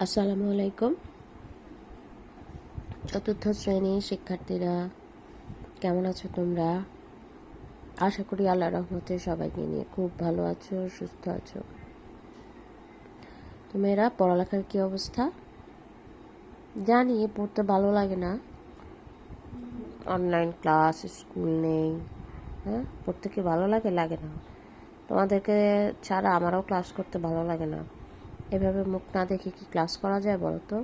আসসালামু আলাইকুম। চতুর্থ শ্রেণীর শিক্ষার্থীরা কেমন আছো তোমরা? আশা করি আল্লাহর রহমতে সবাইকে নিয়ে খুব ভালো আছো, সুস্থ আছো। তোমরা পড়ালেখার কি অবস্থা? জানি পড়তে ভালো লাগে না, অনলাইন ক্লাস, স্কুল নেই। হ্যাঁ, পড়তে কি ভালো লাগে? লাগে না। তোমাদেরকে ছাড়া আমারও ক্লাস করতে ভালো লাগে না। এভাবে মুখ না দেখে কি ক্লাস করা যায় বলো তো?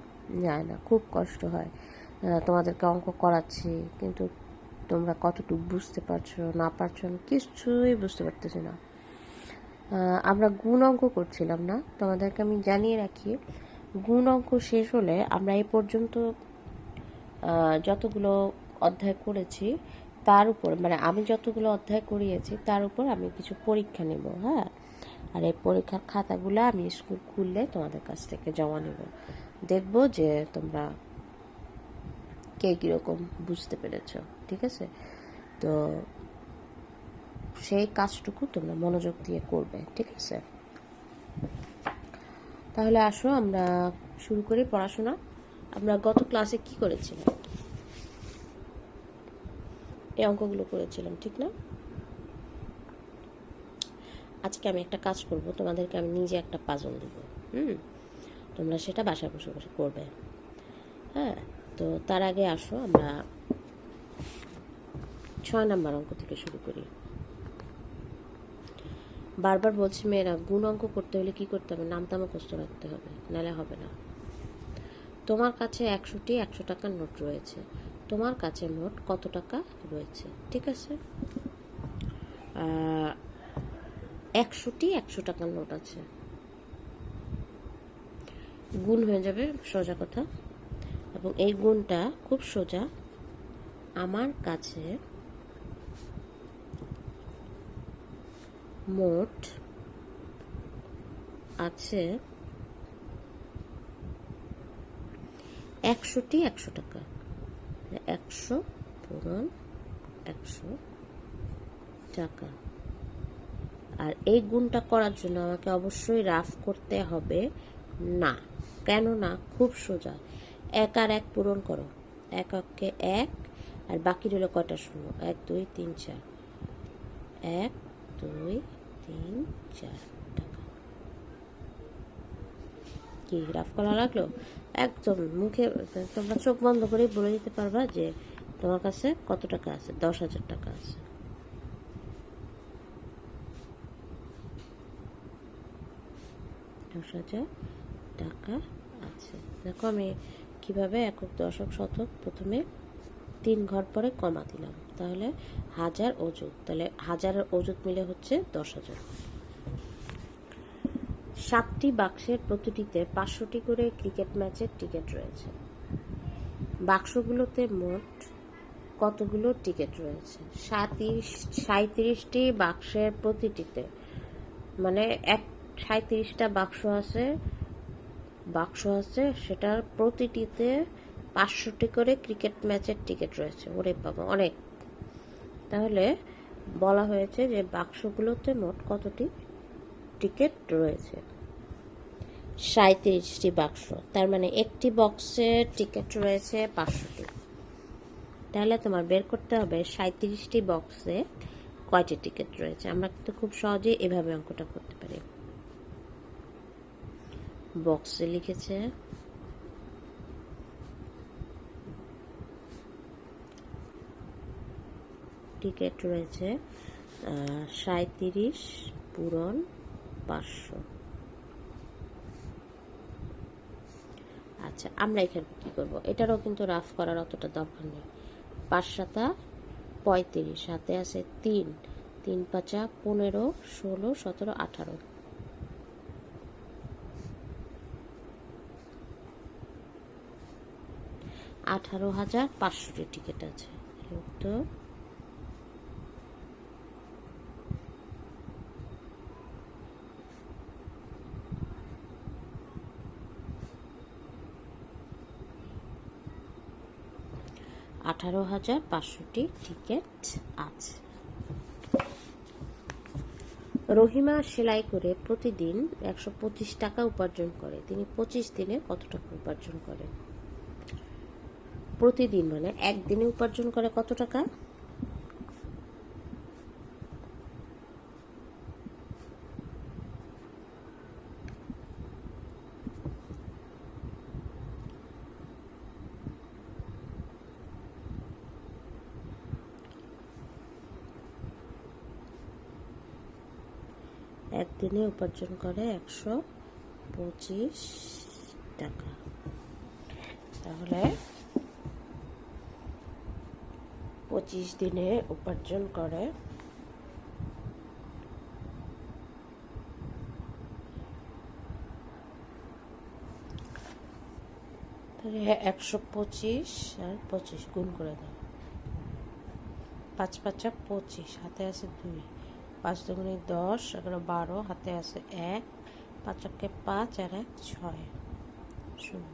যায় না, খুব কষ্ট হয়। তোমাদেরকে অঙ্ক করাচ্ছি, কিন্তু তোমরা কতটুকু বুঝতে পারছো না পারছো আমি কিছুই বুঝতে পারতেছি না। আমরা গুণ অঙ্ক করছিলাম না, তোমাদেরকে আমি জানিয়ে রাখি, গুণ অঙ্ক শেষ হলে আমরা এই পর্যন্ত যতগুলো অধ্যায় করেছি তার উপর, মানে আমি যতগুলো অধ্যায় করিয়েছি তার উপর আমি কিছু পরীক্ষা নেব। হ্যাঁ, আর এই পরীক্ষার খাতাগুলো আমি স্কুল খুললে তোমাদের কাছ থেকে জমা নেব, দেখব যে তোমরা কে কীরকম বুঝতে পেরেছ। ঠিক আছে? তো সেই কাজটুকু তোমরা মনোযোগ দিয়ে করবে। ঠিক আছে? তাহলে আসো আমরা শুরু করি পড়াশোনা। আমরা গত ক্লাসে কি করেছিলাম? এই অঙ্কগুলো করেছিলাম, ঠিক না? আজকে আমি একটা কাজ করব, তোমাদেরকে আমি নিজে একটা পাজল দেব। তোমরা সেটা বাসায় বসে বসে করবে। হ্যাঁ, তো তার আগে আসো আমরা 6 নম্বর অঙ্ক থেকে শুরু করি। বারবার বলছি মেয়েরা, গুণ অঙ্ক করতে হলে কি করতে হবে? নামটা মুখস্থ রাখতে হবে, নাহলে হবে না। তোমার কাছে 100টি 100 টাকার নোট রয়েছে। তোমার কাছে মোট কত টাকা রয়েছে? ঠিক আছে, 100টি 100 টাকার নোট আছে। গুণ হয়ে যাবে, সোজা কথা। এবং এই গুণটা খুব সোজা। আমার কাছে মোট আছে 100টি 100 টাকা। 100 পূরণ 100 টাকা। আর এই গুণটা করার জন্য আমাকে অবশ্যই রাফ করতে হবে না। কেন না? খুব সোজা। 1 আর 1 পূরণ করো, 1 অক্ষে 1, আর বাকি রইল কয়টা শূন্য? 1 2 3 4, 1 2 3 4 টাকা। কি রাফ করা লাগলো? একদম মুখে তোমরা চোখ বন্ধ করে বলে দিতে পারবা যে তোমার কাছে কত টাকা আছে। 10,000 টাকা আছে। টাকা আছে। দেখো আমি কিভাবে একক, দশক, শতক প্রথমে 3 ঘর পরে কমা দিলাম, তাহলে হাজার অযুত, তাহলে হাজারের অযুত মিলে হচ্ছে 10,000। 7টি বাক্সের প্রতিটিতে 500টি করে ক্রিকেট ম্যাচের টিকিট রয়েছে। বাক্সগুলোতে মোট কতগুলো টিকিট রয়েছে? 37টি বাক্সের প্রতিটিতে, মানে 37টা বাক্স আছে, সেটার প্রতিটিতে 500টি করে ক্রিকেট ম্যাচের টিকিট রয়েছে। ওরে বাবা, অনেক। তাহলে বলা হয়েছে যে বাক্সগুলোতে মোট কতটি টিকিট রয়েছে? 37টি বাক্স, তার মানে একটি বক্সে টিকিট রয়েছে 500টি। তাহলে তোমার বের করতে হবে 37টি বক্সে কয়টি টিকিট রয়েছে। আমরা কিন্তু খুব সহজেই এভাবে অঙ্কটা করতে পারি। বক্সে লিখেছে টিকিট রয়েছে 37 পূরণ 500। আচ্ছা, আমরা এখানে কি করব? এটারও কিন্তু রাফ করার অতটা দরকার নেই। 5 7 35, হাতে আছে 3, 3 5 15, 16 17 18, 18,500টি টিকিট আছে। উত্তর 18,500টি টিকিট আছে। রহিমা সেলাই করে প্রতিদিন 125 টাকা উপার্জন করে। তিনি 25 দিনে কত টাকা উপার্জন করে? প্রতিদিন মানে একদিনে উপার্জন করে কত টাকা? একদিনে উপার্জন করে 125 টাকা। তাহলে 25 দিনে উপার্জন করে 125 আর 25 গুণ করে দাও। 5 5 25, হাতে আছে 2, 5 দুগুণে 10, 11 12, হাতে আছে 1, 5 একে 5 আর 1 6, 0,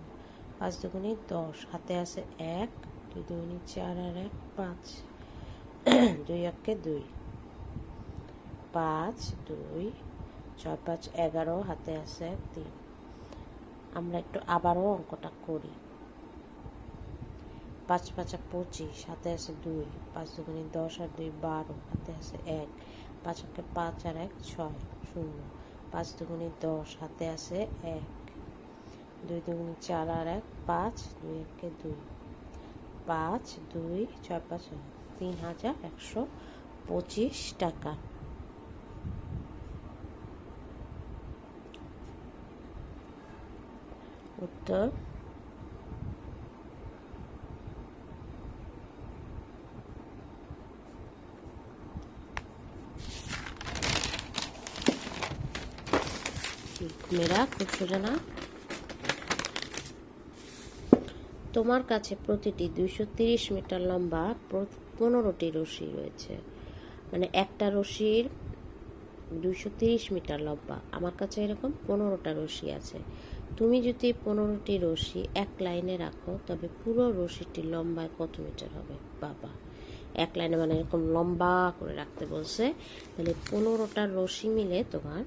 5 দুগুণে 10, হাতে আছে 1, 2 দুগুণে 4 আর 1 5, 2 একে 2, 5 2, 6 5 11, হাতে আছে 3। আমরা একটু আবারও অঙ্কটা করি। 5 5 25, হাতে আছে 2, 5 দুগুণে 10 আর 2 12, হাতে আছে 1, 5 একে 5 আর 1 6, 0, 5 দুগুণে 10, হাতে আছে 1, 2 দুগুণে 4 আর 1 5, 2 একে 2, 5 2 6 5 3125 টাকা। উত্তর মেয়েরা খুব সোজা না? তোমার কাছে প্রতিটি 230 মিটার লম্বা 15টি রশি রয়েছে, মানে একটা রশির 230 মিটার লম্বা। আমার কাছে এরকম 15টা রশি আছে। তুমি যদি 15টি রশি এক লাইনে রাখো তবে পুরো রশিটির লম্বায় কত মিটার হবে? বাবা, এক লাইনে মানে এরকম লম্বা করে রাখতে বলছে, তাহলে 15টা রশি মিলে তোমার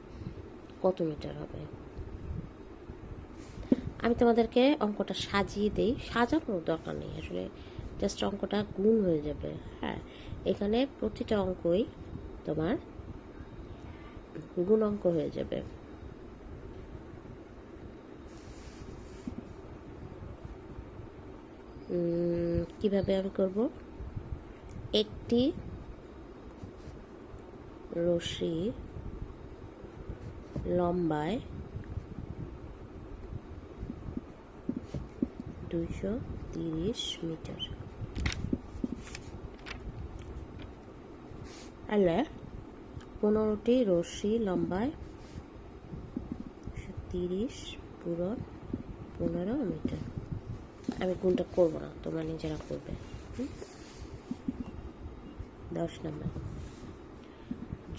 কত মিটার হবে? আমি তোমাদেরকে অঙ্কটা সাজিয়ে দেই। সাজানোর দরকার নেই আসলে, জাস্ট অঙ্কটা গুণ হয়ে যাবে। হ্যাঁ, এখানে প্রতিটা অঙ্কই তোমার গুণ অঙ্ক হয়ে যাবে। কিভাবে আমি করব? একটি রশি লম্বায় 230 মিটার, তাহলে 15টি রশি লম্বায় 30 পুরো 15 মিটার। আমি গুণটা করবো না, তোমরা নিজেরা করবে। 10 নম্বর,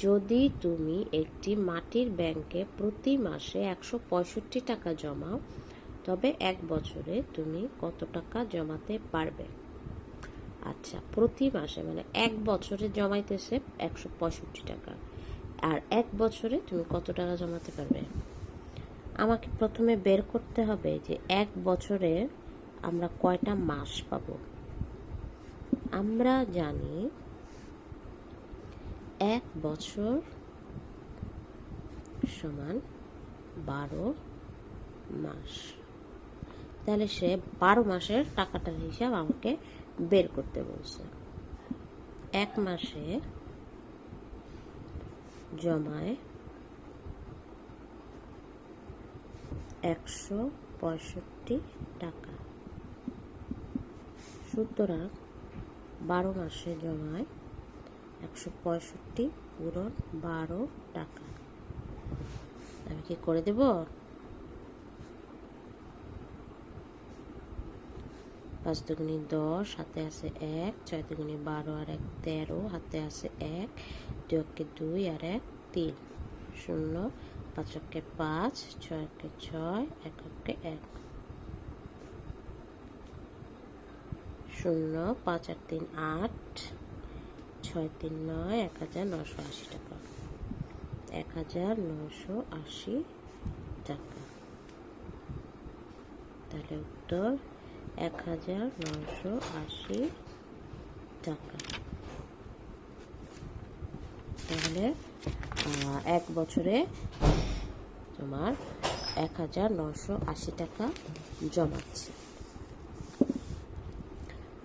যদি তুমি একটি মাটির ব্যাংকে প্রতি মাসে 165 টাকা জমাও তবে 1 বছরে তুমি কত টাকা জমাতে পারবে? আচ্ছা, প্রতি মাসে মানে 1 বছরে জমাইতেছে 165 টাকা, আর 1 বছরে তুমি কত টাকা জমাতে পারবে? আমাকে প্রথমে বের করতে হবে যে 1 বছরে আমরা কয়টা মাস পাবো। আমরা জানি 1 বছর সমান 12 মাস, তাহলে সে 12 মাসের টাকাটার হিসাব আমাকে বের করতে বলছে। 1 মাসে জমায় 165 টাকা, সুতরাং 12 মাসে জমায় 165 পূরণ 12 টাকা। আমি কি করে দেব? 5 দুগুণে 10, হাতে আছে 1, 6 দুগুণে 12 আর 1 13, হাতে আছে 1, 2 একে 2 আর 1 3, 0, 5 একে 5, 6 একে 6, 1 একে 1, 0, 5 আর 3 8, 6 3 9, 1980 টাকা। 1980 টাকা। তাহলে উত্তর 1980 টাকা। তাহলে 1 বছরে তোমার 1980 টাকা জমাচ্ছে।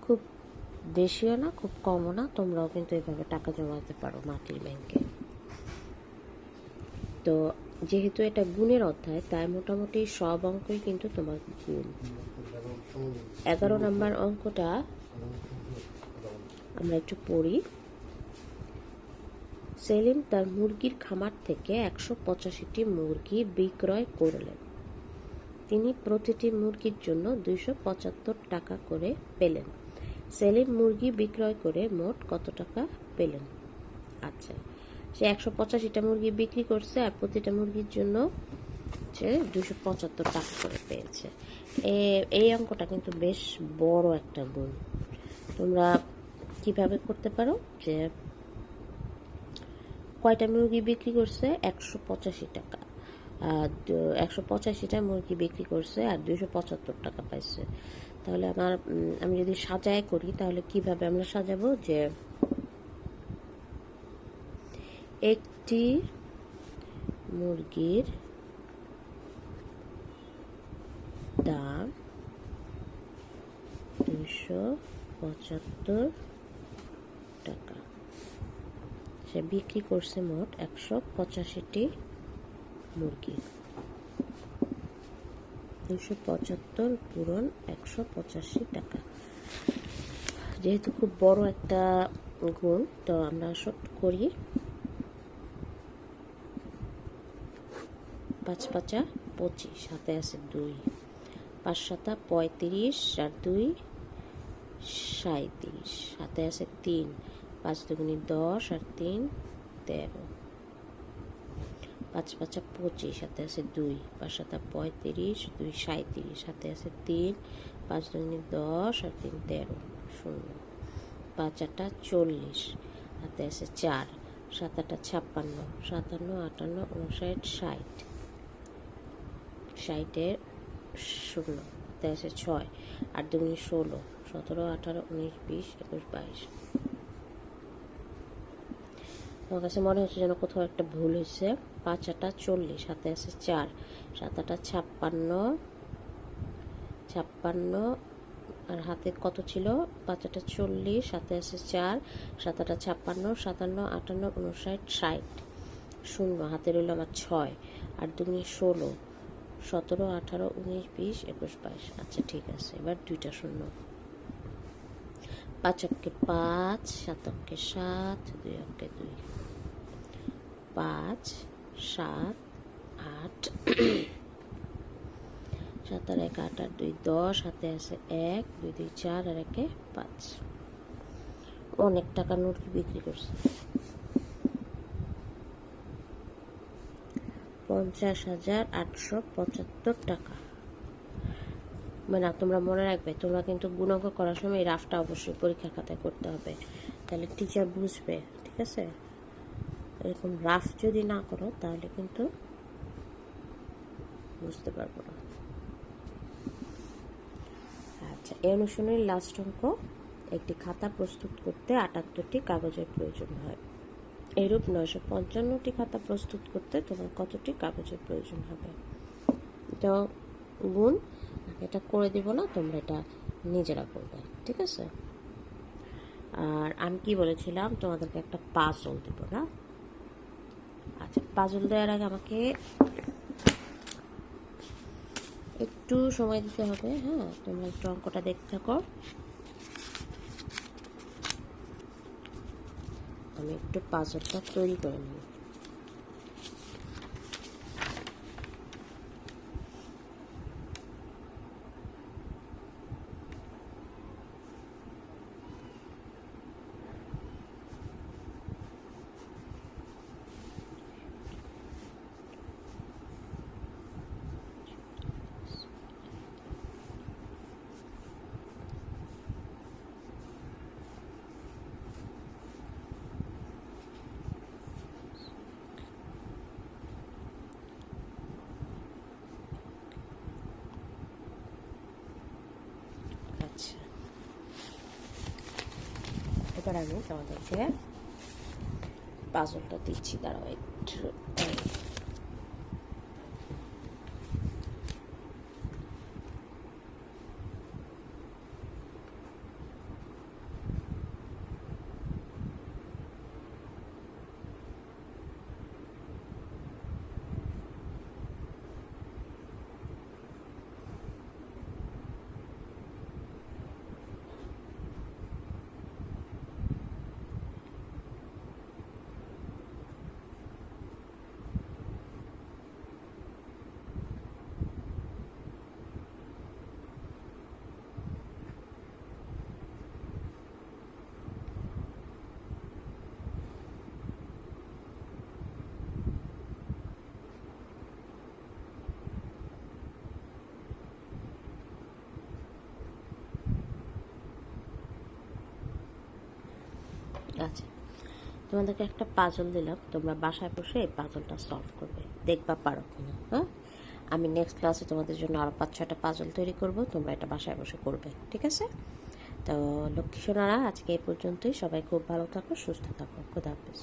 খুব বেশিও না, খুব কমও না, তোমরাও কিন্তু এভাবে টাকা জমাতে পারো মাটির ব্যাংকে। তো যেহেতু এটা গুণের অধ্যায়, তাই মোটামুটি সব অঙ্কই কিন্তু তোমার গুণ। 11 নম্বর অঙ্কটা আমরা একটু পড়ি। সেলিম তার মুরগির খামার থেকে 185টি মুরগি বিক্রয় করলেন। তিনি প্রতিটি মুরগির জন্য 275 টাকা করে পেলেন। সেলিম মুরগি বিক্রয় করে মোট কত টাকা পেলেন? আচ্ছা, সে 185টা মুরগি বিক্রি করছে আর প্রতিটা মুরগির জন্য সে 275 টাকা করে পেয়েছে। এই অঙ্কটা কিন্তু বেশ বড় একটা গুণ। তোমরা কিভাবে করতে পারো, যে কয়টা মুরগি বিক্রি করছে? 185 টাকা। 185টা মুরগি বিক্রি করছে আর 275 টাকা পাইছে। তাহলে আমি যদি সাজায় করি, তাহলে কিভাবে আমরা সাজাবো, যে একটি মুরগির দাম 275 টাকা, সে বিক্রি করছে মোট 185টি মুরগি। 275 পূরণ 185 টাকা। যেহেতু খুব বড় একটা গুণ, তো আমরা শর্ট করি। 5 5 25, হাতে আছে 2, 5 7 35 আর 2 37, হাতে আছে 3, 5 2 10 আর 3 13, 5 5 25, হাতে আছে 2, 5 7 35, 2 37, হাতে আছে 3, 5 2 10 আর 3 13, 0, 5 8 40, হাতে আছে 4, 7 8 56, 57 58 59 60, 60 0, হাতে আছে 6, 8 2 16, 17 18 19 20 21 22। আমার কাছে মনে হচ্ছে যেন কোথাও একটা ভুল হয়েছে। 5 8 40, হাতে আছে 4, 7 8 56, 56 আর হাতে কত ছিল? 5 8 40, হাতে আছে 4, 7 8 56, 57 58 59 60, 0, হাতে রইল আমার 6, 8 2 16, 17 18 19 20 21 22। আচ্ছা ঠিক আছে, এবার 2টা 0। 5 অঙ্কে 5, 7 অঙ্কে 7, 2 অঙ্কে 2, 5 7 8, 7 আর 1 8 আর 2 10, হাতে আছে 1, 2 2 4 আর 1 5। অনেক টাকা মুরগি বিক্রি করছে। 50,875 টাকা। মানে তোমরা মনে রাখবে, তোমরা কিন্তু গুণাঙ্ক করার সময় এই রাফটা অবশ্যই পরীক্ষার খাতায় করতে হবে, তাহলে টিচার বুঝবে। ঠিক আছে, এরকম রাফ যদি না করো তাহলে কিন্তু বুঝতে পারবো না। আচ্ছা, এই অনুশীলনের লাস্ট অঙ্ক। একটি খাতা প্রস্তুত করতে 78টি কাগজের প্রয়োজন হয়। এরূপ 955টি খাতা প্রস্তুত করতে তোমার কতটি কাগজের প্রয়োজন হবে? এটা গুণ, এটা করে দিব না, তোমরা এটা নিজেরা করবে। ঠিক আছে, আর আমি কি বলেছিলাম, তোমাদেরকে একটা পাজল দিব না? আচ্ছা, পাজল দেওয়ার আগে আমাকে একটু সময় দিতে হবে। হ্যাঁ, তোমরা একটু অঙ্কটা দেখতে থাকো, আমি একটু পাজলটা তৈরি করে নিই। এবার আমি তোমাদেরকে পাজলটা দিচ্ছি, দাঁড়াও একটু। আচ্ছা, তোমাদেরকে একটা পাজল দিলাম, তোমরা বাসায় বসে এই পাজলটা সলভ করবে, দেখবা পারো কিনা। হ্যাঁ, আমি নেক্সট ক্লাসে তোমাদের জন্য আরও 5-6টা পাজল তৈরি করব, তোমরা এটা বাসায় বসে করবে, ঠিক আছে? তো লক্ষ্মী সোনারা, আজকে এই পর্যন্তই। সবাই খুব ভালো থাকো, সুস্থ থাকো। খোদা হাফেজ।